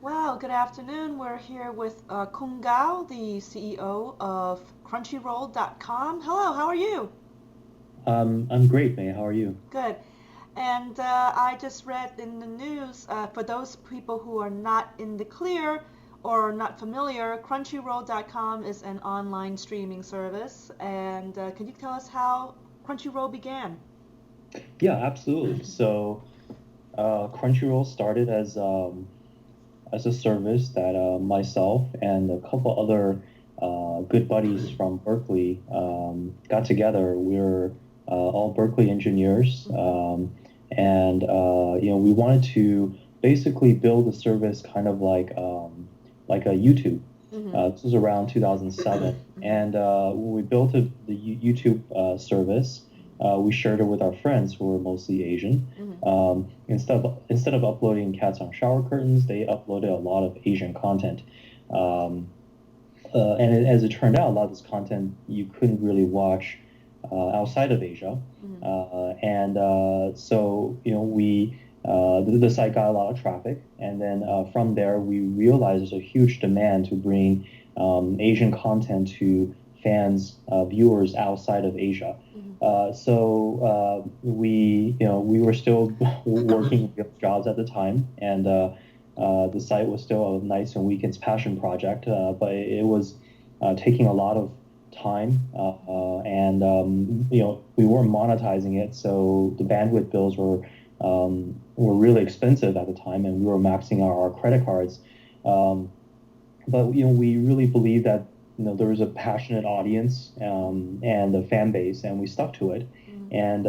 Wow, good afternoon. We're here with Kun Gao, the CEO of Crunchyroll.com. Hello, how are you? I'm great, May. How are you? Good. And I just read in the news, for those people who are not in the clear or not familiar, Crunchyroll.com is an online streaming service. And can you tell us how Crunchyroll began? Yeah, absolutely. Crunchyroll started as a service that myself and a couple other good buddies from Berkeley got together. We're all Berkeley engineers, Mm-hmm. we wanted to basically build a service kind of like a YouTube. Mm-hmm. This was around 2007, Mm-hmm. and when we built the YouTube service, we shared it with our friends who were mostly Asian. Mm-hmm. Instead of uploading cats on shower curtains, they uploaded a lot of Asian content. Um, as it turned out, a lot of this content you couldn't really watch outside of Asia. Mm-hmm. The site got a lot of traffic, and then from there we realized there's a huge demand to bring Asian content to fans, viewers outside of Asia. We were still working real jobs at the time, and the site was still a nights and weekends passion project, but it was taking a lot of time, and we weren't monetizing it, so the bandwidth bills were really expensive at the time, and we were maxing our credit cards. Um, but we really believe that there was a passionate audience and a fan base, and we stuck to it. Mm-hmm. And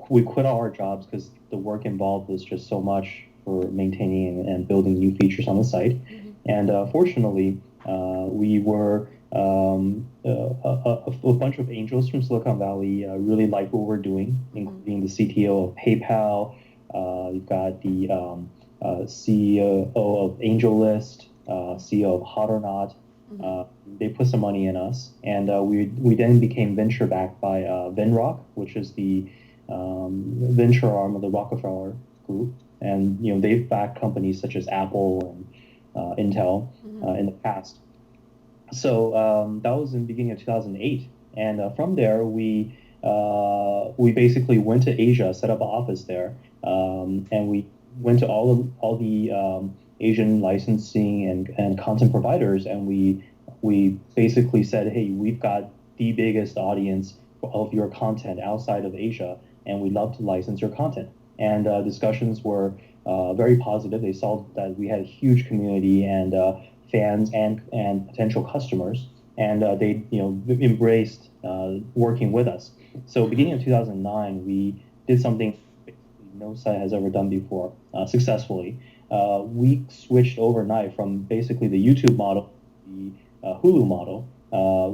we quit all our jobs because the work involved was just so much for maintaining and building new features on the site. Mm-hmm. And fortunately, we were a bunch of angels from Silicon Valley really liked what we're doing, Mm-hmm. including the CTO of PayPal. You've got the CEO of AngelList, CEO of Hot or Not. Mm-hmm. They put some money in us, and we then became venture backed by Venrock, which is the venture arm of the Rockefeller Group, and they've backed companies such as Apple and Intel Mm-hmm. in the past. So that was in the beginning of 2008, and from there we basically went to Asia, set up an office there, and we went to all the Asian licensing and content providers, and we basically said, hey, we've got the biggest audience of your content outside of Asia, and we'd love to license your content. And discussions were very positive. They saw that we had a huge community and fans and potential customers, and they embraced working with us. So beginning of 2009, we did something basically no site has ever done before successfully. We switched overnight from basically the YouTube model to the Hulu model.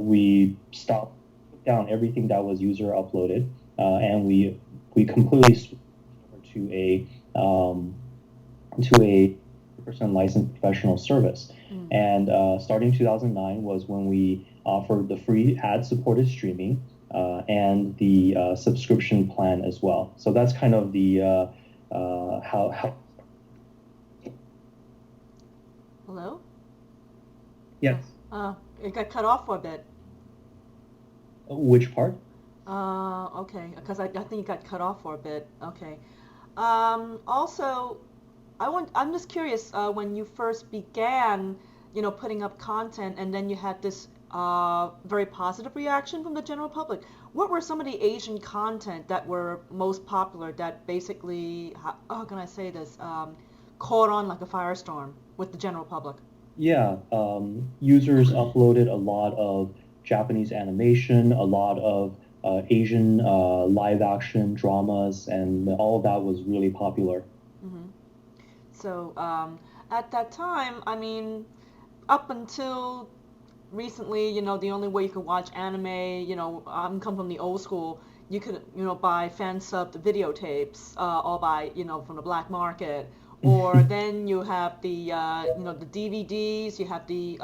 We stopped, took down everything that was user uploaded, and we completely switched over to a percent licensed professional service. Mm-hmm. And starting 2009 was when we offered the free ad-supported streaming and the subscription plan as well. So that's kind of the how. Hello? Oh, Yes. it got cut off for a bit. Which part? Okay, because I think it got cut off for a bit. Okay. Also, I'm just curious, when you first began, putting up content and then you had this very positive reaction from the general public. What were some of the Asian content that were most popular that basically, how can I say this, caught on like a firestorm with the general public? Yeah, users uploaded a lot of Japanese animation, a lot of Asian live action dramas, and all of that was really popular. Hmm. So at that time, I mean, up until recently, the only way you could watch anime, I'm come from the old school. You could, buy fan subbed videotapes, all by, from the black market. Or then you have the DVDs. You have the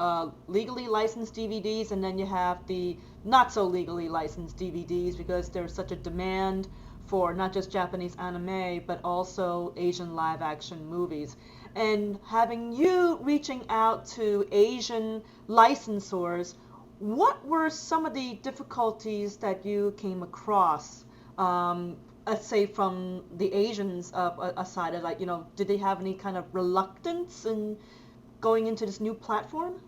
legally licensed DVDs, and then you have the not so legally licensed DVDs because there's such a demand for not just Japanese anime, but also Asian live action movies. And having you reaching out to Asian licensors, what were some of the difficulties that you came across? Let's say from the Asians aside, like, did they have any kind of reluctance in going into this new platform?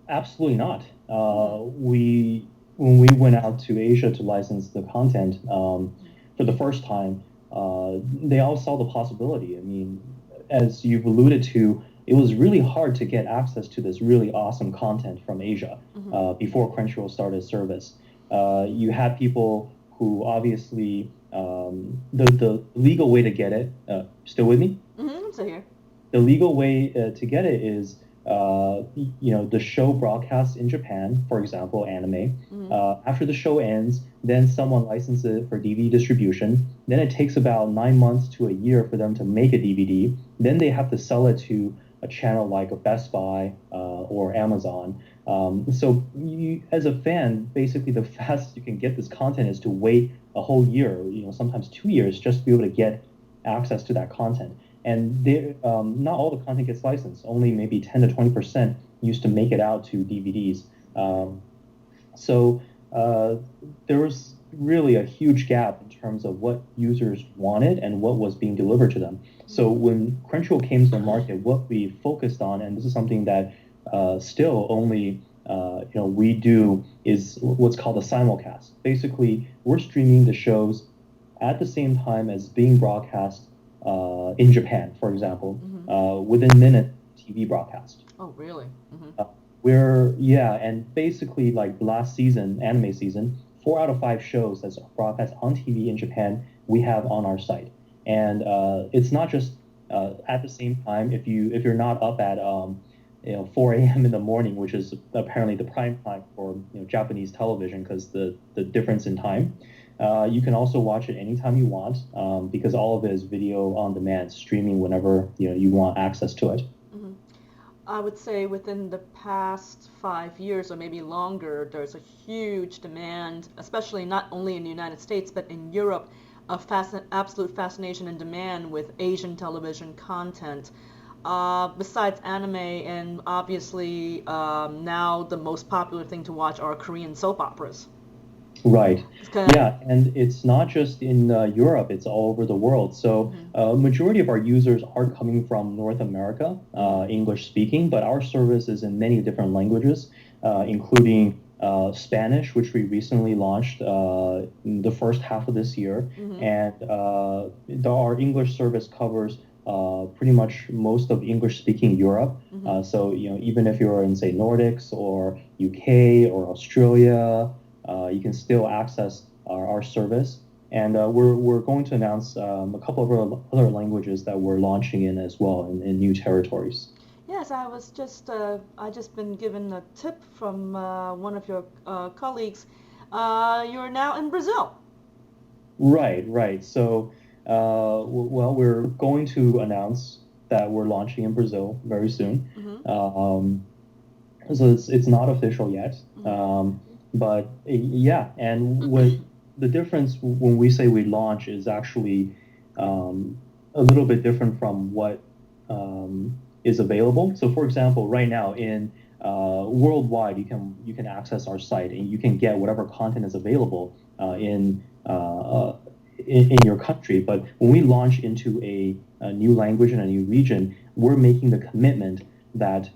Absolutely not. Mm-hmm. We when we went out to Asia to license the content for the first time, they all saw the possibility. I mean, as you've alluded to, it was really hard to get access to this really awesome content from Asia Mm-hmm. before Crunchyroll started service. You had people who obviously the legal way to get it. Still with me? Mm-hmm. So here. The legal way to get it is, the show broadcasts in Japan, for example, anime. Mm-hmm. After the show ends, then someone licenses it for DVD distribution. Then it takes about 9 months to a year for them to make a DVD. Then they have to sell it to a channel like a Best Buy or Amazon. So you, as a fan, basically the fastest you can get this content is to wait a whole year, sometimes 2 years, just to be able to get access to that content. And not all the content gets licensed. Only maybe 10 to 20% used to make it out to DVDs. So there was really a huge gap in terms of what users wanted and what was being delivered to them. So when Crunchyroll came to the market, what we focused on, and this is something that still only we do, is what's called a simulcast. Basically, we're streaming the shows at the same time as being broadcast in Japan, for example, Mm-hmm. within minutes TV broadcast. Oh, really? Mm-hmm. Yeah, and basically like last season, anime season, 4 out of 5 shows that's broadcast on TV in Japan, we have on our site. And it's not just at the same time. If you're not up at 4 a.m. in the morning, which is apparently the prime time for Japanese television because the difference in time. You can also watch it anytime you want because all of it is video on demand, streaming whenever you want access to it. Mm-hmm. I would say within the past 5 years or maybe longer, there's a huge demand, especially not only in the United States but in Europe, of absolute fascination and demand with Asian television content. Besides anime, and obviously now the most popular thing to watch are Korean soap operas. Right. Because, Yeah, and it's not just in Europe, it's all over the world. So, mm-hmm. majority of our users are coming from North America, Mm-hmm. English speaking, but our service is in many different languages, including Spanish, which we recently launched in the first half of this year. Mm-hmm. And our English service covers pretty much most of English speaking Europe. Mm-hmm. So, even if you're in, say, Nordics or UK or Australia, you can still access our service. And we're going to announce a couple of other languages that we're launching in as well in new territories. Yes, I just been given a tip from one of your colleagues. You're now in Brazil. Right, right. So, well, we're going to announce that we're launching in Brazil very soon. Mm-hmm. So it's not official yet. Mm-hmm. But yeah, and what the difference when we say we launch is actually a little bit different from what is available. So, for example, right now in worldwide, you can access our site and you can get whatever content is available in your country. But when we launch into a new language and a new region, we're making the commitment that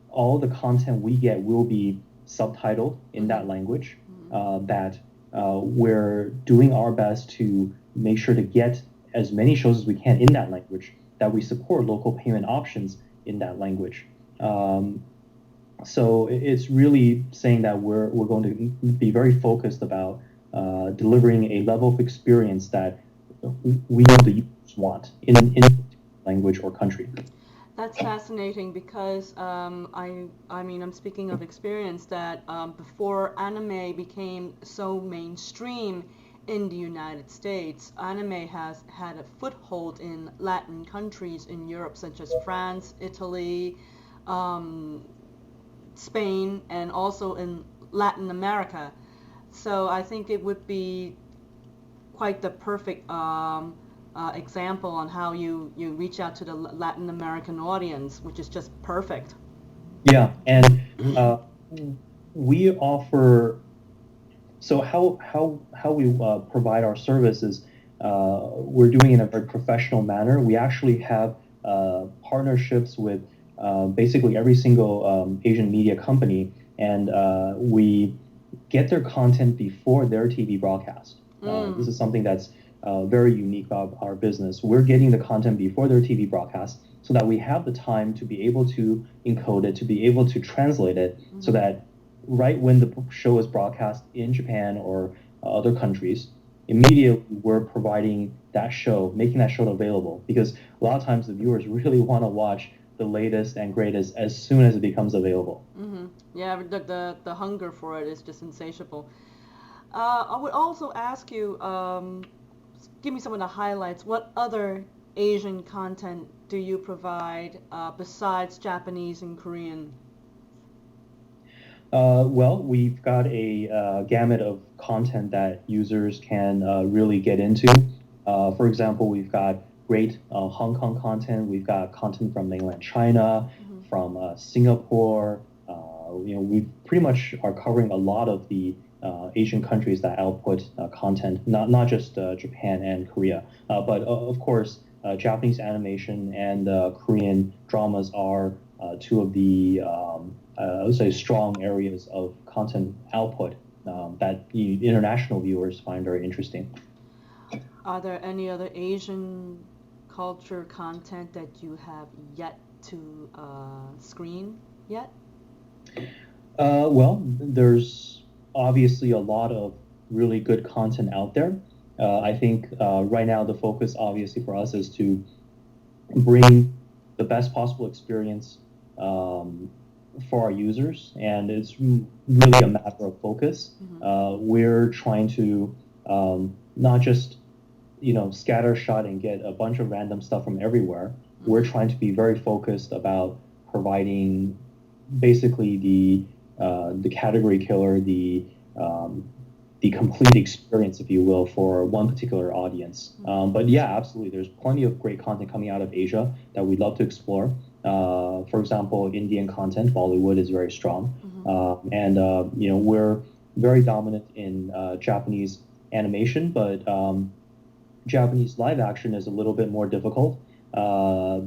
all the content we get will be subtitled in Mm-hmm. that language. Mm-hmm. That we're doing our best to make sure to get as many shows as we can in that language. That we support local payment options in that language. So it's really saying that we're going to be very focused about delivering a level of experience that we know the users want in language or country. That's fascinating because I mean I'm speaking of experience that before anime became so mainstream in the United States, anime has had a foothold in Latin countries in Europe such as France, Italy, um, Spain, and also in Latin America. So I think it would be quite the perfect example on how you reach out to the Latin American audience, which is just perfect. Yeah, and we offer. So how we provide our services, we're doing it in a very professional manner. We actually have partnerships with basically every single Asian media company, and we get their content before their TV broadcast. This Mm. is something that's very unique about our business. We're getting the content before their TV broadcast so that we have the time to be able to encode it, to be able to translate it, so Hmm. that right when the show is broadcast in Japan or other countries, immediately we're providing that show, making that show available because a lot of times the viewers really want to watch the latest and greatest as soon as it becomes available. Hmm. Yeah, the hunger for it is just insatiable. I would also ask you, give me some of the highlights. What other Asian content do you provide besides Japanese and Korean? Well, we've got a gamut of content that users can really get into. For example, we've got great Hong Kong content. We've got content from mainland China, Hmm. from Singapore. We pretty much are covering a lot of the Asian countries that output content, not just Japan and Korea, but of course, Japanese animation and Korean dramas are two of the I would say strong areas of content output that the international viewers find very interesting. Are there any other Asian culture content that you have yet to screen yet? Well, there's obviously a lot of really good content out there. I think right now the focus, obviously, for us is to bring the best possible experience um, for our users, and it's really a matter of focus. Hmm. We're trying to not just scatter shot and get a bunch of random stuff from everywhere. We're Hmm. trying to be very focused about providing basically the category killer, the complete experience, if you will, for one particular audience. Hmm. But yeah, absolutely, there's plenty of great content coming out of Asia that we'd love to explore. For example, Indian content, Bollywood is very strong, Hmm. and we're very dominant in Japanese animation, but Japanese live action is a little bit more difficult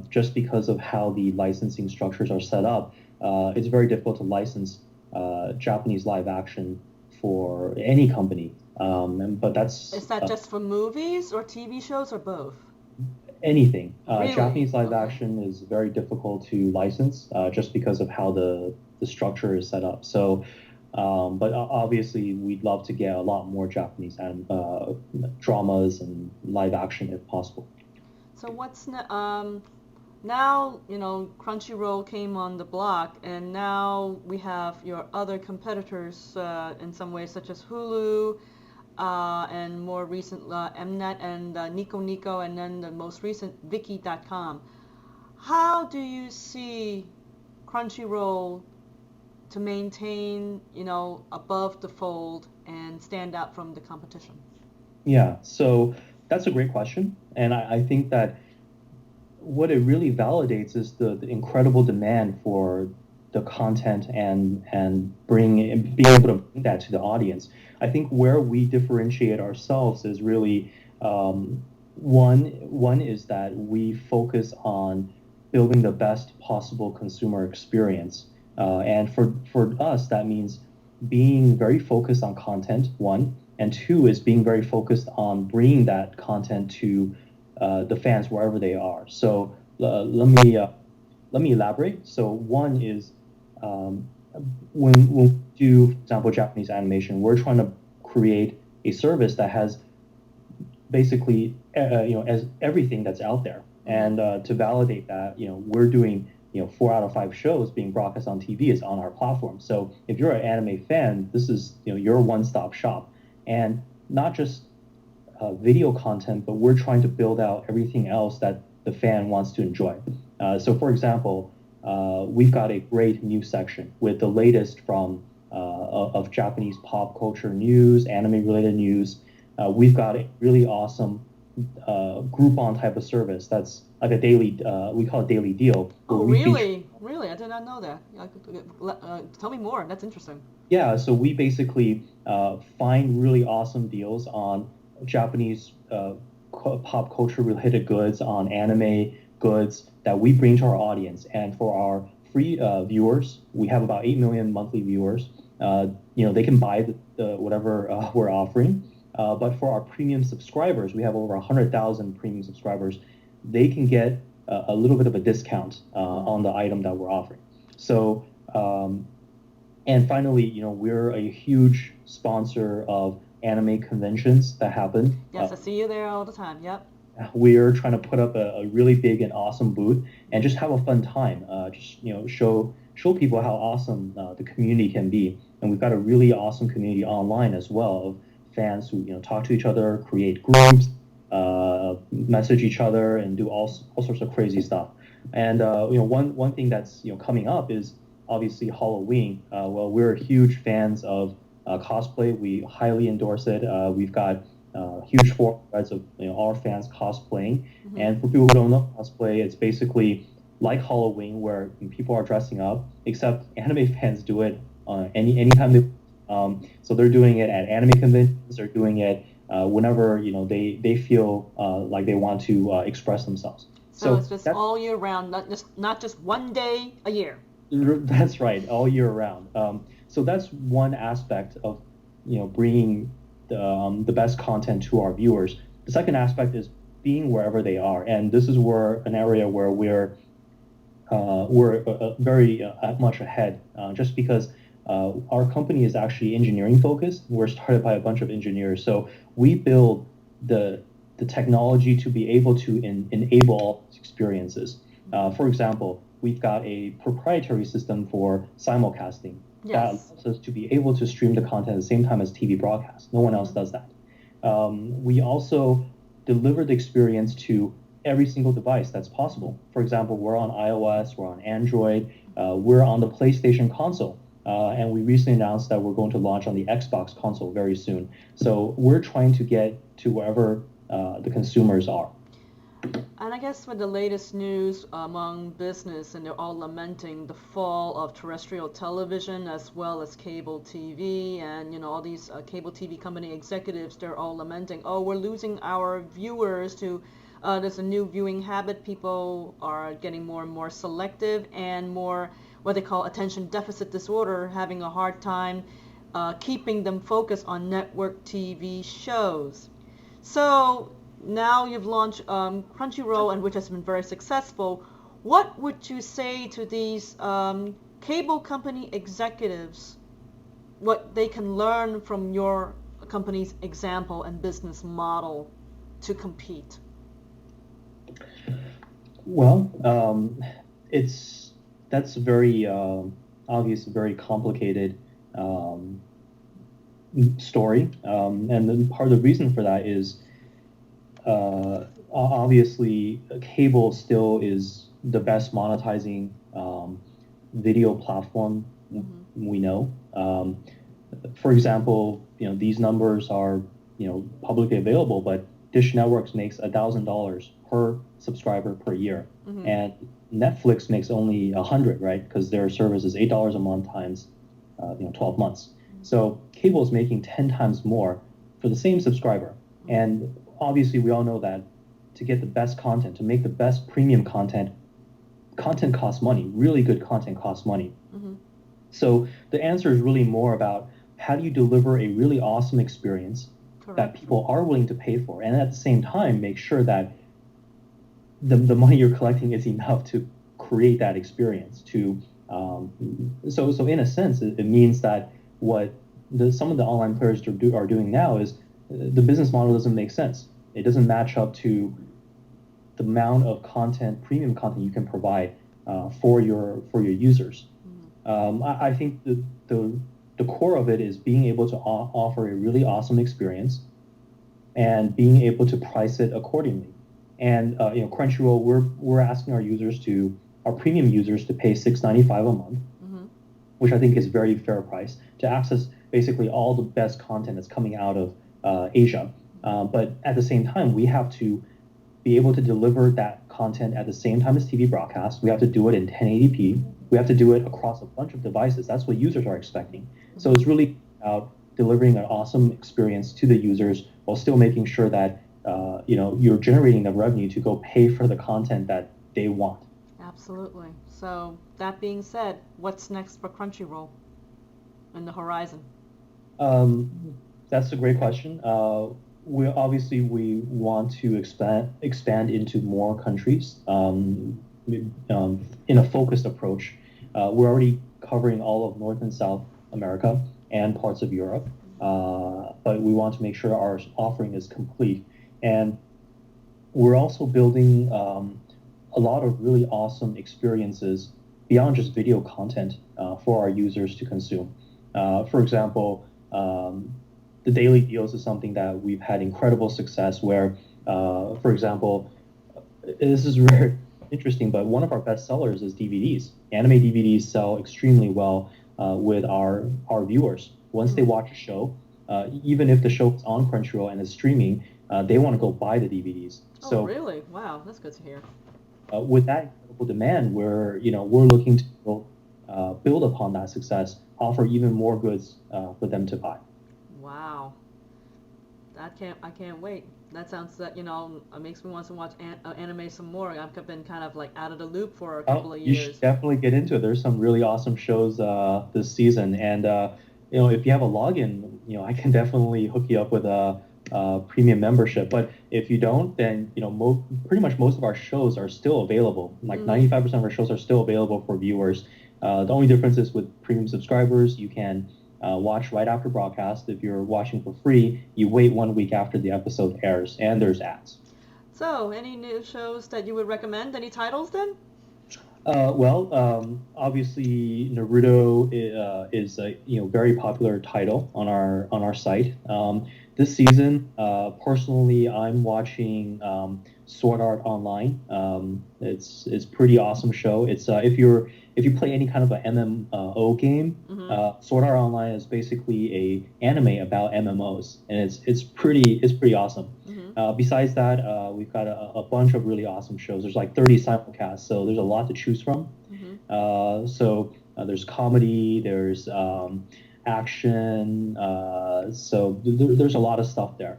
just because of how the licensing structures are set up. It's very difficult to license Japanese live action for any company. But Is that's that just for movies or TV shows or both? anything. Really? Japanese live Okay. action is very difficult to license just because of how the structure is set up. So, but obviously, we'd love to get a lot more Japanese dramas and live action if possible. So now Crunchyroll came on the block, and now we have your other competitors in some ways, such as Hulu, and more recent Mnet and Nico Nico, and then the most recent Viki.com. How do you see Crunchyroll to maintain, above the fold and stand out from the competition? Yeah, so that's a great question, and I think that what it really validates is the incredible demand for the content and being able to bring that to the audience. I think where we differentiate ourselves is really one is that we focus on building the best possible consumer experience, and for us that means being very focused on content. One and two is being very focused on bringing that content to the fans wherever they are. So let me elaborate. So one is um, when we do, for example, Japanese animation, we're trying to create a service that has basically as everything that's out there. Hmm. And to validate that, we're doing 4 out of 5 shows being broadcast on TV is on our platform. So if you're an anime fan, this is your one-stop shop, and not just video content, but we're trying to build out everything else that the fan wants to enjoy. So, for example, we've got a great news section with the latest from of Japanese pop culture news, anime related news. We've got a really awesome Groupon type of service that's like a daily, we call it daily deal, where Oh, we feature. really? Really? I did not know that. Tell me more. That's interesting. Yeah, so we basically find really awesome deals on Japanese pop culture related goods, on anime goods that we bring to our audience. And for our free viewers, we have about 8 million monthly viewers. They can buy the whatever we're offering. But for our premium subscribers, we have over 100,000 premium subscribers. They can get a little bit of a discount Mm. on the item that we're offering. So and finally, we're a huge sponsor of anime conventions that happen. Yes, I see you there all the time. Yep. We're trying to put up a really big and awesome booth and just have a fun time. Just show people how awesome the community can be. And we've got a really awesome community online as well of fans who talk to each other, create groups, message each other, and do all sorts of crazy stuff. And one thing that's coming up is obviously Halloween. Well, we're huge fans of cosplay. We highly endorse it. We've got huge forums of our fans cosplaying. Hmm. And for people who don't know cosplay, it's basically like Halloween where people are dressing up, except anime fans do it anytime they. So they're doing it at anime conventions. They're doing it whenever they feel like they want to express themselves. So So it's just that's all year round, not just one day a year. that's right, all year round. So that's one aspect of bringing the best content to our viewers. The second aspect is being wherever they are, and this is where an area where we're very much ahead, just because our company is actually engineering focused. We're started by a bunch of engineers, so we build the technology to be able to enable all these experiences. For example, we've got a proprietary system for simulcasting that Yes. allows us to be able to stream the content at the same time as TV broadcast. No one else Hmm. does that. We also deliver the experience to every single device that's possible. For example, we're on iOS, we're on Android, we're on the PlayStation console, and we recently announced that we're going to launch on the Xbox console very soon. So we're trying to get to wherever the consumers are. And I guess with the latest news among business, and they're all lamenting the fall of terrestrial television as well as cable TV, and all these cable TV company executives, they're all lamenting, oh, we're losing our viewers to. There's a new viewing habit. People are getting more and more selective and more what they call attention deficit disorder, having a hard time keeping them focused on network TV shows. So now you've launched Crunchyroll, and which has been very successful. What would you say to these cable company executives? What they can learn from your company's example and business model to compete? Well, it's that's a very obvious, very complicated um, story, and then part of the reason for that is obviously cable still is the best monetizing video platform Hmm. we know. For example, these numbers are publicly available, but Dish Networks makes $1,000 per subscriber per year, Hmm. and Netflix makes only 100, right? Because their service is $8 a month times 12 months. So cable is making 10 times more for the same subscriber. Hmm. And obviously, we all know that to get the best content, to make the best premium content, content costs money. Really good content costs money. Hmm. So the answer is really more about how do you deliver a really awesome experience that Correct. people are willing to pay for, and at the same time make sure that the money you're collecting is enough to create that experience. So in a sense, it means that what some of the online players are doing now is the business model doesn't make sense. It doesn't match up to the amount of content, premium content you can provide for your users. Hmm. I think the core of it is being able to offer a really awesome experience and being able to price it accordingly. And Crunchyroll, we're asking our premium users to pay $6.95 a month, Hmm. which I think is very fair price to access basically all the best content that's coming out of Asia. But at the same time, we have to be able to deliver that content at the same time as TV broadcast. We have to do it in 1080p. We have to do it across a bunch of devices. That's what users are expecting. So Mm-hmm. it's really about delivering an awesome experience to the users while still making sure that you're generating the revenue to go pay for the content that they want. Absolutely. So that being said, what's next for Crunchyroll in the horizon? That's a great question. We want to expand into more countries in a focused approach. We're already covering all of North and South America and parts of Europe, but we want to make sure our offering is complete. And we're also building a lot of really awesome experiences beyond just video content for our users to consume. For example, the daily deals is something that we've had incredible success where, for example, this is very interesting, but one of our best sellers is DVDs. Anime DVDs sell extremely well with our viewers. Once they Mm. watch a show, even if the show is on Crunchyroll and is streaming, they want to go buy the DVDs. Oh, So really? Wow, that's good to hear. with that incredible demand, we're looking to build upon that success, offer even more goods for them to buy. Wow, I can't wait. That sounds that it makes me want to watch anime some more. I've been kind of like out of the loop for a couple Oh, of you should years. definitely get into it. There's some really awesome shows this season, and if you have a login, I can definitely hook you up with a premium membership. But if you don't, then pretty much most of our shows are still available. Like Mm-hmm. 95% of our shows are still available for viewers. The only difference is with premium subscribers, you can watch right after broadcast. If you're watching for free, you wait 1 week after the episode airs, and there's ads. So, any new shows that you would recommend? Any titles then? Obviously, Naruto is a very popular title on our site. This season, personally, I'm watching Sword Art Online. It's pretty awesome show. It's if you play any kind of a MMO game, Mm-hmm. Sword Art Online is basically a anime about MMOs, and it's pretty awesome. Mm-hmm. Besides that, we've got a bunch of really awesome shows. There's like 30 simulcasts, so there's a lot to choose from. Mm-hmm. There's comedy, there's action, there's a lot of stuff there.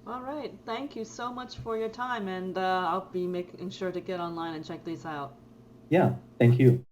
All right. Thank you so much for your time, and I'll be making sure to get online and check these out. Yeah, thank you.